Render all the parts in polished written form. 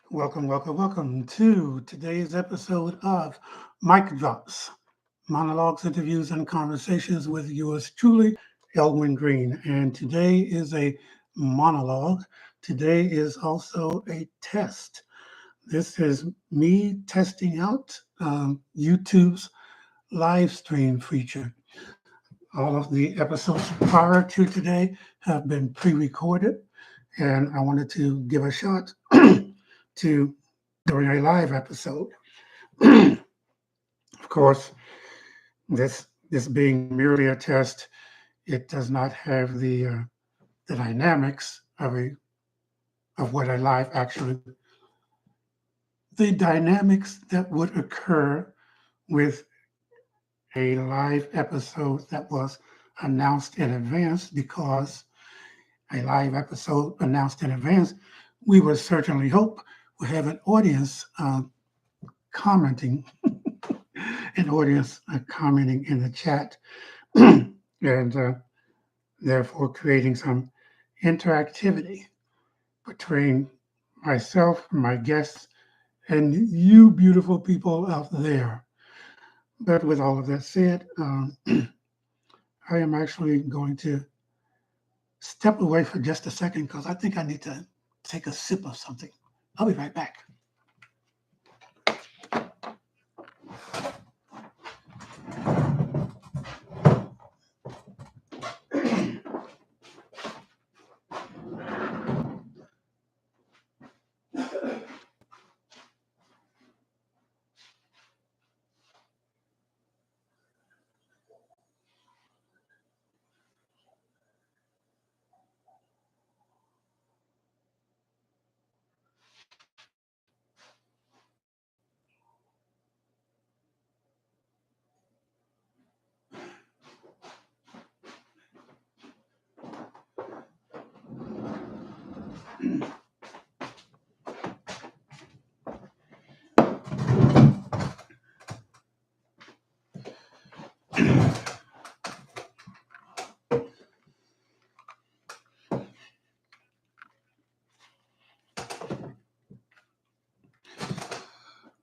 Welcome to today's episode of Mic Drops, Monologues, Interviews, and Conversations with yours truly, Elwin Green. And today is a monologue. Today is also a test. This is me testing out YouTube's live stream feature. All of the episodes prior to today have been pre-recorded, and I wanted to give a shot to during a live episode. Of course, this being merely a test, it does not have the dynamics of what a live actually, the dynamics that would occur with a live episode that was announced in advance, because a live episode announced in advance, we would certainly hope we have an audience commenting, commenting in the chat, and therefore creating some interactivity between myself, my guests, and you beautiful people out there. But with all of that said, I am actually going to step away for just a second because I think I need to take a sip of something. I'll be right back.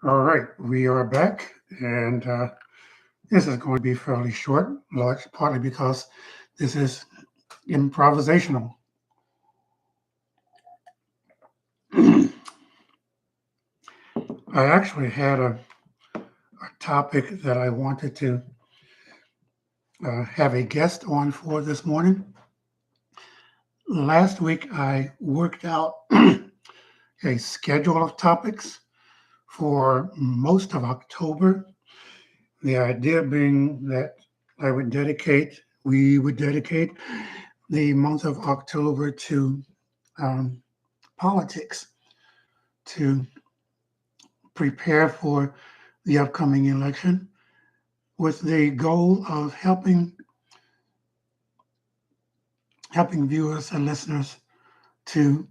All right, we are back, and this is going to be fairly short, partly because this is improvisational. I actually had a topic that I wanted to have a guest on for this morning. Last week, I worked out a schedule of topics for most of October. The idea being that we would dedicate the month of October to politics, to prepare for the upcoming election, with the goal of helping viewers and listeners to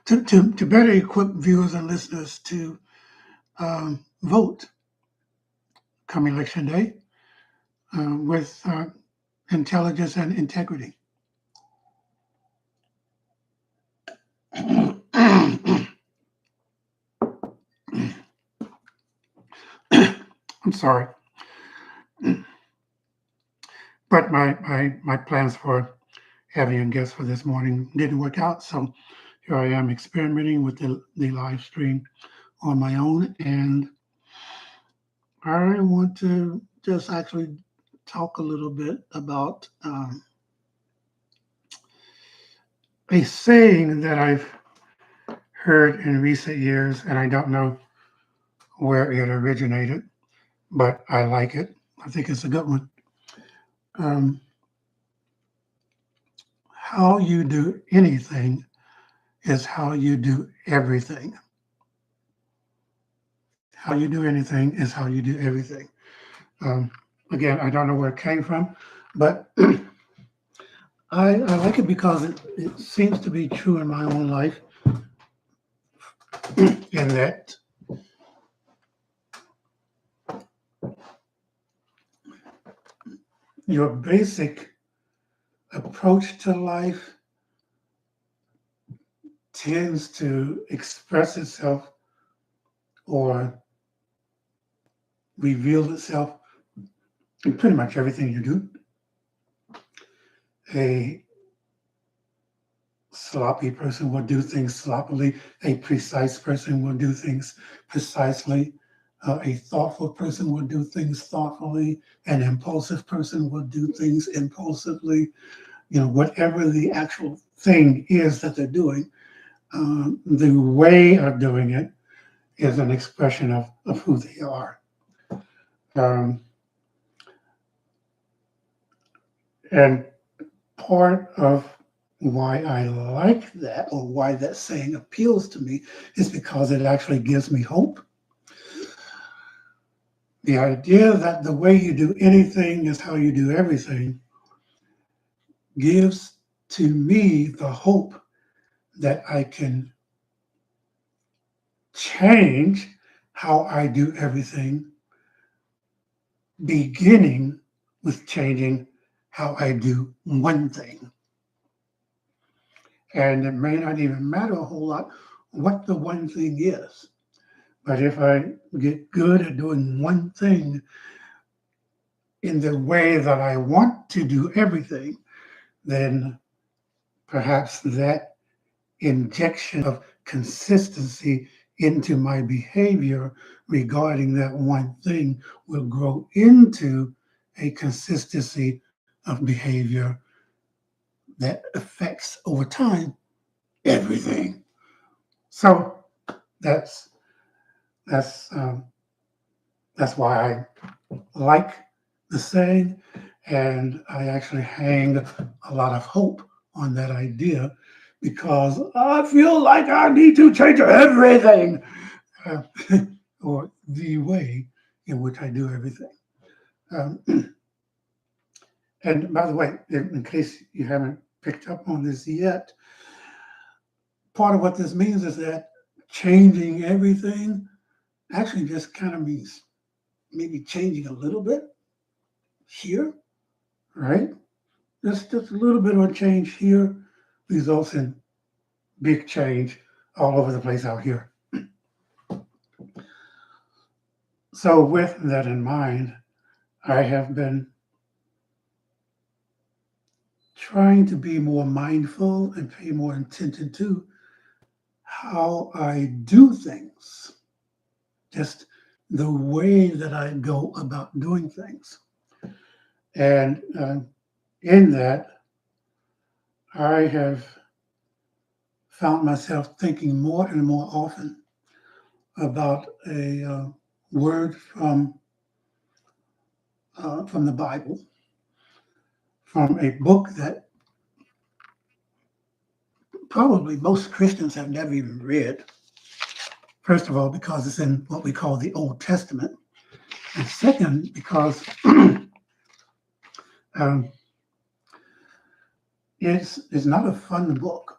to better equip viewers and listeners to vote come election day with intelligence and integrity. I'm sorry. But my plans for having a guest for this morning didn't work out, so here I am experimenting with the live stream on my own, and I want to just actually talk a little bit about a saying that I've heard in recent years, and I don't know where it originated, but I like it. I think it's a good one. How you do anything is how you do everything. How you do anything is how you do everything. Again, I don't know where it came from, but I like it because it seems to be true in my own life, in that your basic approach to life tends to express itself or reveal itself in pretty much everything you do. A sloppy person will do things sloppily. A precise person will do things precisely. A thoughtful person will do things thoughtfully. An impulsive person will do things impulsively. Whatever the actual thing is that they're doing, the way of doing it is an expression of who they are. Um, and part of why I like that, or why that saying appeals to me, is because it actually gives me hope. The idea that the way you do anything is how you do everything gives to me the hope that I can change how I do everything, beginning with changing how I do one thing. And it may not even matter a whole lot what the one thing is. But if I get good at doing one thing in the way that I want to do everything, then perhaps that injection of consistency into my behavior regarding that one thing will grow into a consistency of behavior that affects over time everything. So that's that's um, that's why I like the saying, and I actually hang a lot of hope on that idea because I feel like I need to change everything, uh, or the way in which I do everything. Um, and by the way, in case you haven't picked up on this yet, part of what this means is that changing everything actually just kind of means maybe changing a little bit here, right? Just a little bit of a change here results in big change all over the place out here. So with that in mind, I have been trying to be more mindful and pay more attention to how I do things, just the way that I go about doing things. And in that, I have found myself thinking more and more often about a word from the Bible, from a book that probably most Christians have never even read. First of all, because it's in what we call the Old Testament, and second, because um, it's not a fun book.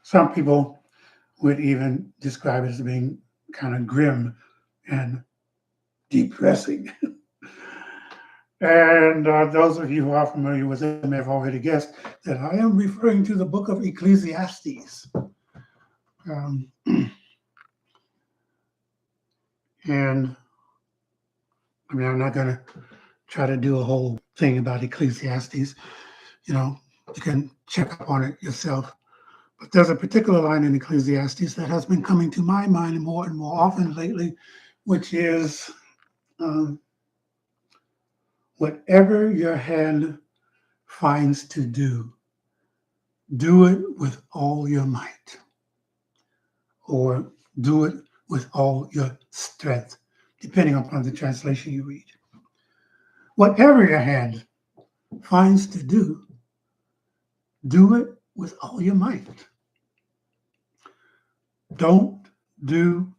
Some people would even describe it as being kind of grim and depressing. And those of you who are familiar with it may have already guessed that I am referring to the book of Ecclesiastes. Um, and I mean, I'm not going to try to do a whole thing about Ecclesiastes. You can check up on it yourself. But there's a particular line in Ecclesiastes that has been coming to my mind more and more often lately, which is um, whatever your hand finds to do it with all your might, or do it with all your strength, depending upon the translation you read. Whatever your hand finds to do it with all your might. Don't do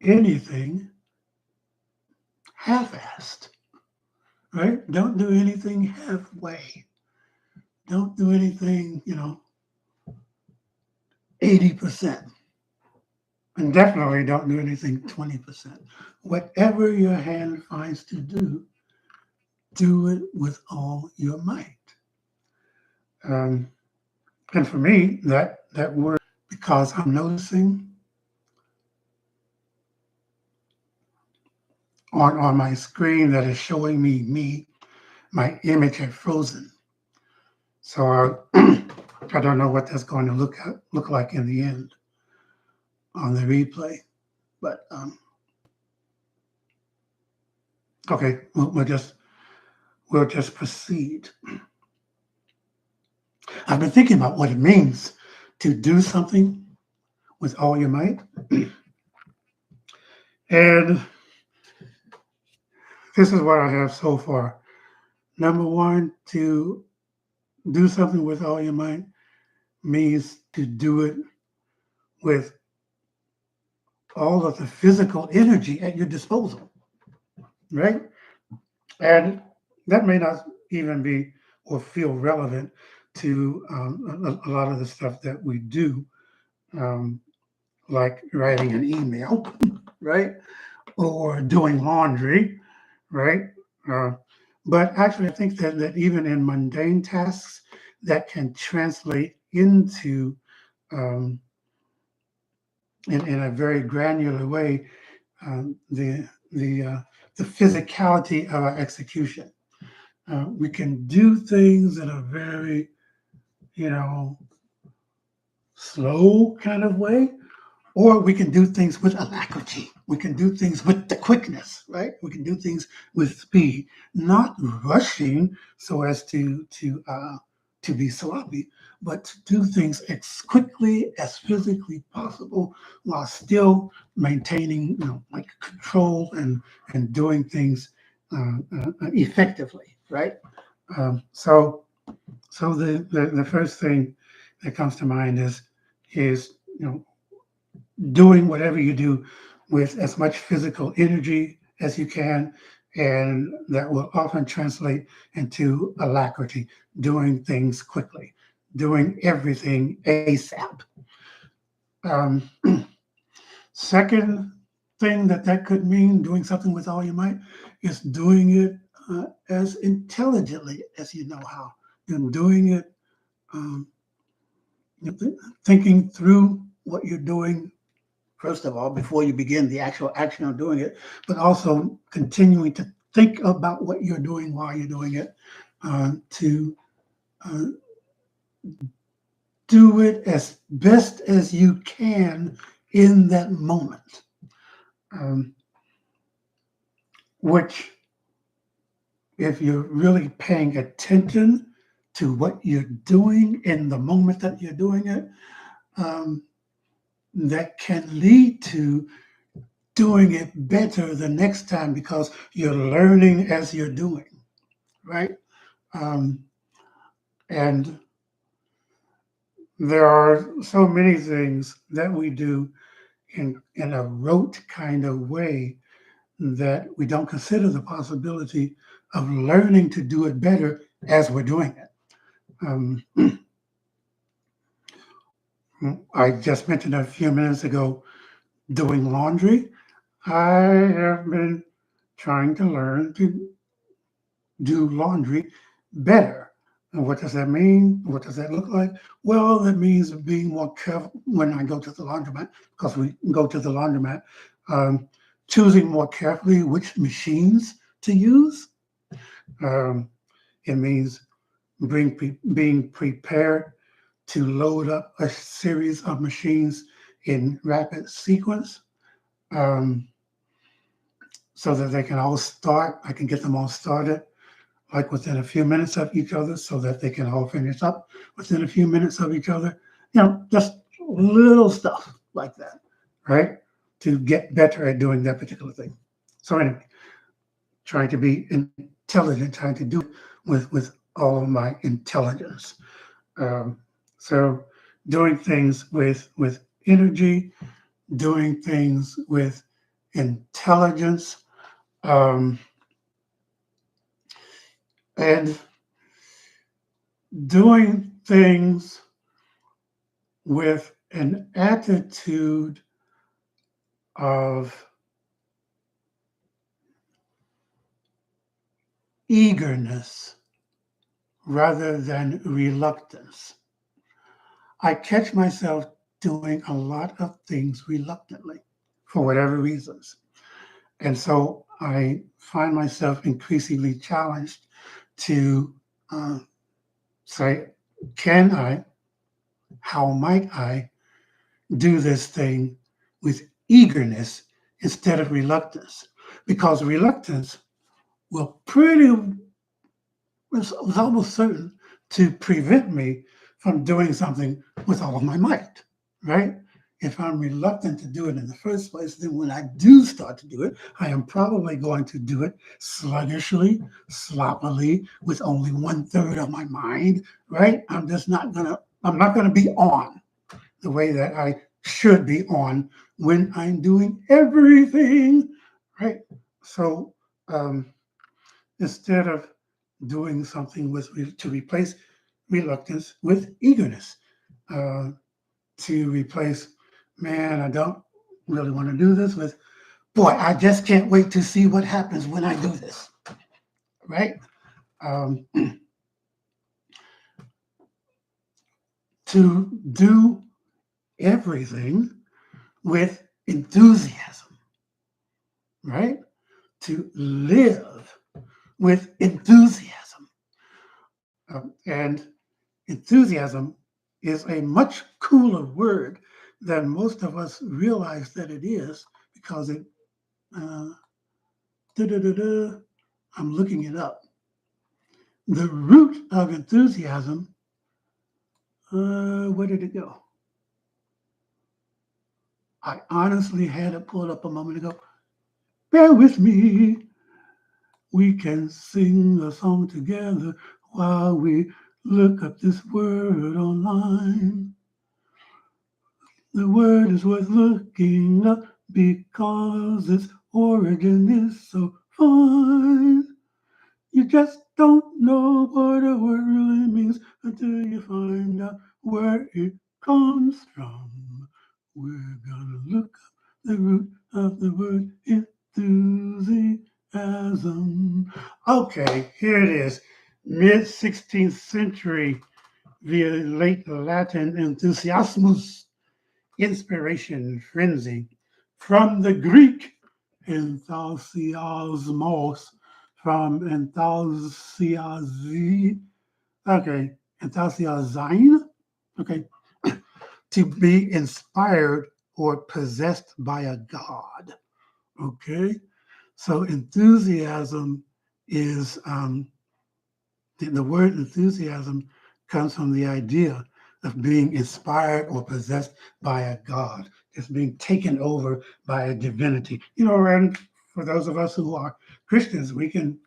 anything half-assed, right? Don't do anything halfway. Don't do anything, 80%. And definitely don't do anything 20%. Whatever your hand finds to do it with all your might. Um, and for me, that word, because I'm noticing on my screen that is showing me, my image had frozen. So I don't know what that's going to look like in the end on the replay. But okay, we'll just proceed. I've been thinking about what it means to do something with all your might, and this is what I have so far. Number one, to do something with all your might means to do it with all of the physical energy at your disposal, right? And that may not even be or feel relevant to a lot of the stuff that we do, um, like writing an email, right? Or doing laundry, right? Uh, but actually, I think that even in mundane tasks, that can translate into, um, in a very granular way, the physicality of our execution. We can do things in a very, you know, slow kind of way, or we can do things with alacrity. We can do things with the quickness, right? We can do things with speed, not rushing so as to be sloppy, but to do things as quickly as physically possible while still maintaining, like control and doing things effectively, right? So the first thing that comes to mind is doing whatever you do with as much physical energy as you can, and that will often translate into alacrity, doing things quickly, doing everything ASAP. Um, Second thing that could mean, doing something with all your might, is doing it as intelligently as you know how, and doing it, um, thinking through what you're doing first of all, before you begin the actual action of doing it, but also continuing to think about what you're doing while you're doing it, to uh, do it as best as you can in that moment, um, which, if you're really paying attention to what you're doing in the moment that you're doing it, um, that can lead to doing it better the next time because you're learning as you're doing, right? Um, and there are so many things that we do in a rote kind of way that we don't consider the possibility of learning to do it better as we're doing it. Um, I just mentioned a few minutes ago doing laundry. I have been trying to learn to do laundry better. And what does that mean? What does that look like? Well, that means being more careful when I go to the laundromat, because we go to the laundromat, um, choosing more carefully which machines to use. Um, it means being prepared to load up a series of machines in rapid sequence, um, so that they can all start. I can get them all started like within a few minutes of each other so that they can all finish up within a few minutes of each other. Just little stuff like that, right? To get better at doing that particular thing. So anyway, trying to be intelligent, trying to do it with all of my intelligence. Um, so doing things with energy, doing things with intelligence, um, and doing things with an attitude of eagerness rather than reluctance. I catch myself doing a lot of things reluctantly for whatever reasons. And so I find myself increasingly challenged to say, can I, how might I do this thing with eagerness instead of reluctance? Because reluctance will was almost certain to prevent me from doing something with all of my might, right? If I'm reluctant to do it in the first place, then when I do start to do it, I am probably going to do it sluggishly, sloppily, with only 1/3 of my mind, right? I'm not gonna be on the way that I should be on when I'm doing everything, right? So instead of doing something to replace reluctance with eagerness, uh, to replace, man, I don't really want to do this with, boy, I just can't wait to see what happens when I do this, right? Um, to do everything with enthusiasm, right? To live with enthusiasm. And enthusiasm is a much cooler word than most of us realize that it is because uh, I'm looking it up. The root of enthusiasm, where did it go? I honestly had it pulled up a moment ago. Bear with me. We can sing a song together while we look up this word online. The word is worth looking up because its origin is so fine. You just don't know what a word really means until you find out where it comes from. We're gonna look up the root of the word enthusiasm. Okay, here it is. Mid 16th century via late Latin enthusiasmus, inspiration, frenzy, from the Greek enthusiasmos, from enthusiazine, okay, to be inspired or possessed by a god, okay? So enthusiasm is the word enthusiasm comes from the idea of being inspired or possessed by a god. It's being taken over by a divinity. You know, and for those of us who are Christians, we can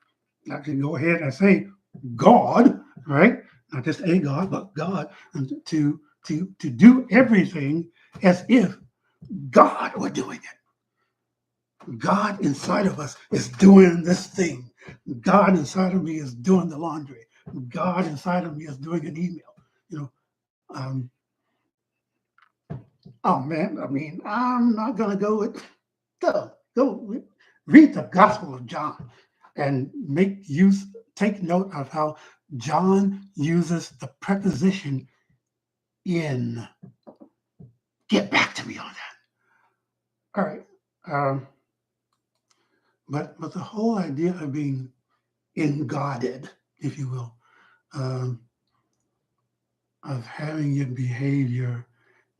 actually go ahead and say God, right? Not just a God, but God, and to do everything as if God were doing it. God inside of us is doing this thing. God inside of me is doing the laundry. God inside of me is doing an email. You know, oh man, I mean, I'm not gonna go with go read the Gospel of John and take note of how John uses the preposition in. Get back to me on that. All right. Um, but the whole idea of being engodded, if you will, um, of having your behavior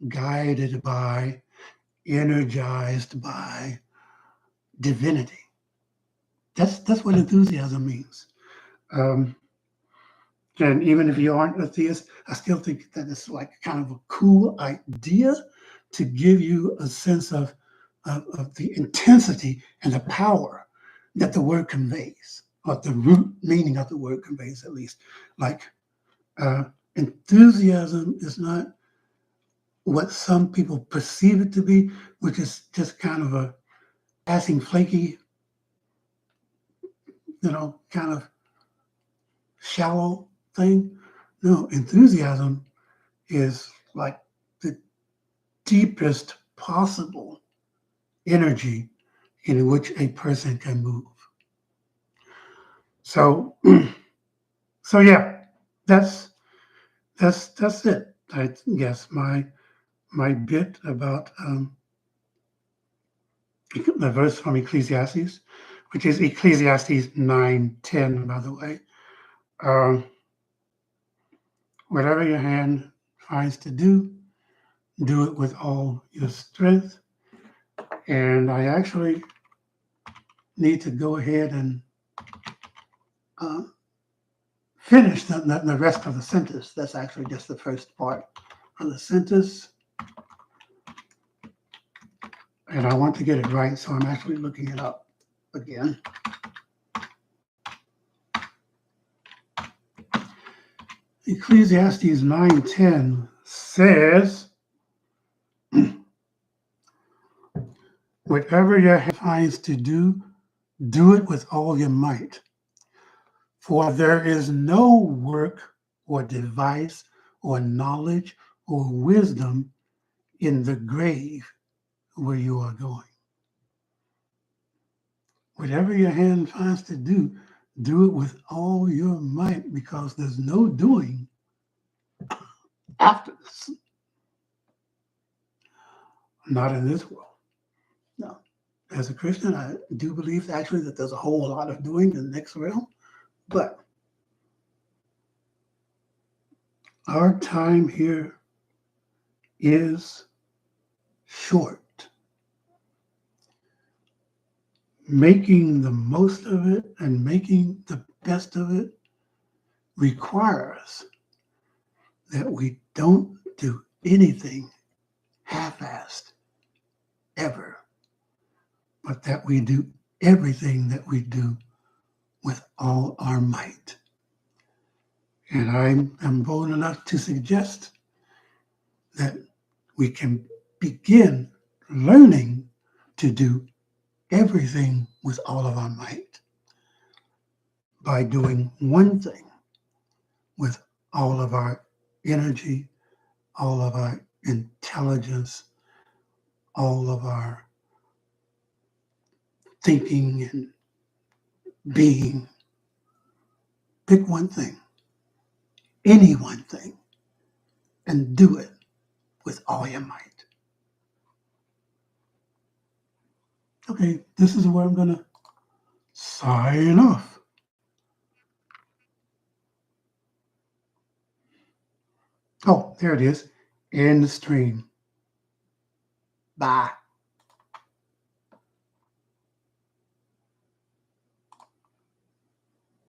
guided by, energized by divinity. That's what enthusiasm means. Um, and even if you aren't a theist, I still think that it's like kind of a cool idea to give you a sense of the intensity and the power that the word conveys, or the root meaning of the word conveys, at least. Like uh, enthusiasm is not what some people perceive it to be, which is just kind of a passing flaky, kind of shallow thing. No, enthusiasm is like the deepest possible energy in which a person can move. So, so yeah, that's that's it. I guess my bit about the verse from Ecclesiastes, which is Ecclesiastes 9:10, by the way. Um, Whatever your hand finds to do it with all your strength. And I actually need to go ahead and uh, finish the rest of the sentence. That's actually just the first part of the sentence. And I want to get it right, so I'm actually looking it up again. Ecclesiastes 9:10 says, whatever your hand finds to do it with all your might. For there is no work or device or knowledge or wisdom in the grave where you are going. Whatever your hand finds to do it with all your might, because there's no doing after this. Not in this world. No. As a Christian, I do believe actually that there's a whole lot of doing in the next realm, but our time here is short. Making the most of it and making the best of it requires that we don't do anything half-assed ever, but that we do everything that we do with all our might. And I am bold enough to suggest that we can begin learning to do everything with all of our might by doing one thing with all of our energy, all of our intelligence, all of our thinking and being. Pick one thing, any one thing, and do it with all your might. Okay, this is where I'm going to sign off. Oh, there it is. End the stream. Bye.